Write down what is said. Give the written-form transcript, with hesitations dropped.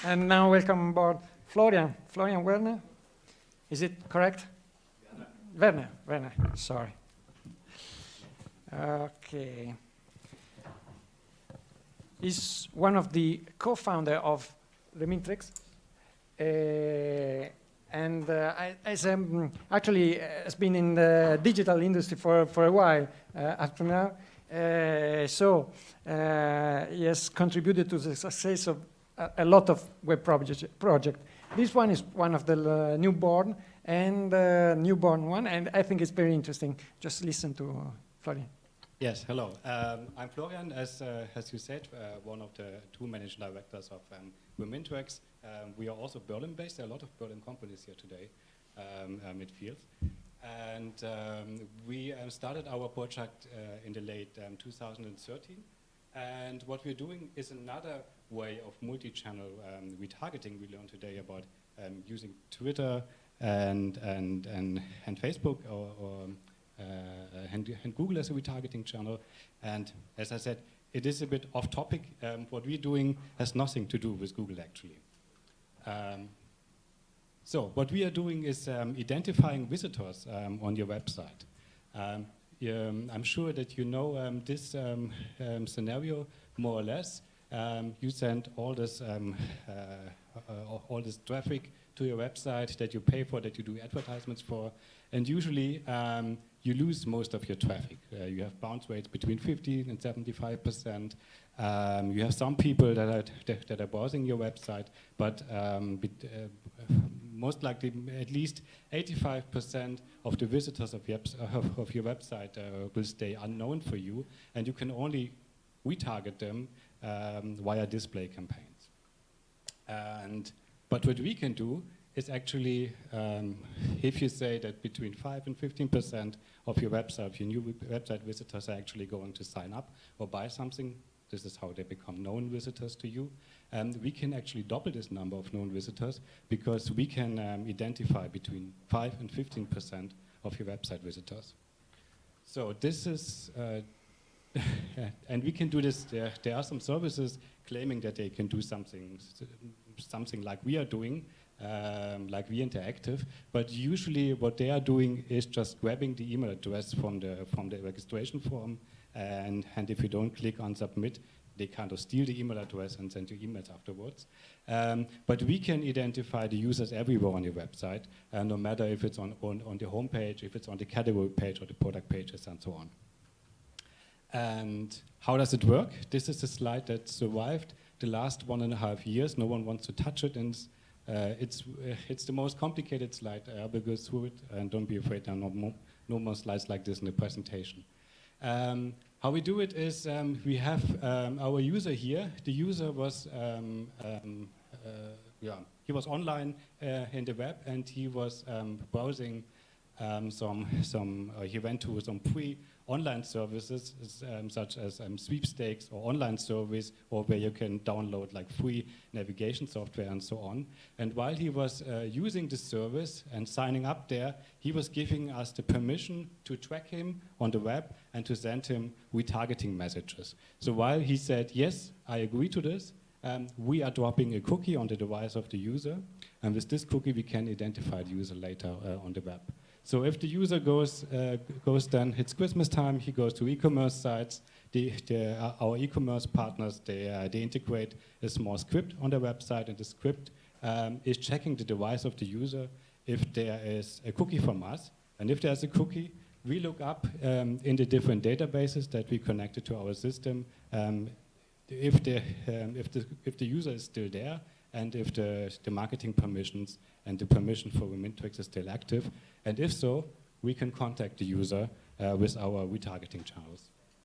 And now welcome on board Florian Werner. Is it correct? Werner, sorry. Okay. He's one of the co-founder of Remintrex. Actually has been in the digital industry for a while up to now. He has contributed to the success of a lot of web projects. This one is one of the newborn one, and I think it's very interesting. Just listen to Florian. Yes, hello. I'm Florian, as you said, one of the two managing directors of Remintrex. We are also Berlin-based. There are a lot of Berlin companies here today, midfield. And we started our project in the late 2013. And what we're doing is another way of multi-channel retargeting. We learned today about using Twitter and Facebook and Google as a retargeting channel. And as I said, it is a bit off topic. What we're doing has nothing to do with Google, actually. So what we are doing is identifying visitors on your website. I'm sure that you know this scenario more or less. You send all this traffic to your website that you pay for, that you do advertisements for, and usually you lose most of your traffic. You have bounce rates between 50% and 75%. You have some people that are browsing your website, but most likely at least 85% of the visitors of your website will stay unknown for you, and you can only retarget them via display campaigns. But what we can do is actually, if you say that between 5 and 15% of your new website visitors are actually going to sign up or buy something, this is how they become known visitors to you. We can actually double this number of known visitors because we can identify between 5 and 15% of your website visitors. So this is, and we can do this, there are some services claiming that they can do something like we are doing, like We Interactive, but usually what they are doing is just grabbing the email address from the registration form, and if you don't click on submit, they kind of steal the email address and send you emails afterwards. But we can identify the users everywhere on your website, no matter if it's on the home page, if it's on the category page or the product pages and so on. And how does it work? This is a slide that survived the last 1.5 years. No one wants to touch it, and it's the most complicated slide. I will go through it, and don't be afraid, there are no more slides like this in the presentation. How we do it is we have our user here. The user was he was online in the web, and he was browsing he went to some free online services such as sweepstakes or online service, or where you can download like free navigation software and so on. And while he was using this service and signing up there, he was giving us the permission to track him on the web and to send him retargeting messages. So while he said, yes, I agree to this, we are dropping a cookie on the device of the user, and with this cookie we can identify the user later on the web. So if the user goes then, it's Christmas time, he goes to e-commerce sites, our e-commerce partners, they integrate a small script on their website, and the script is checking the device of the user if there is a cookie from us. And if there's a cookie, we look up in the different databases that we connected to our system if the user is still there, and if the marketing permissions and the permission for Remintrex is still active. And if so, we can contact the user with our retargeting channels.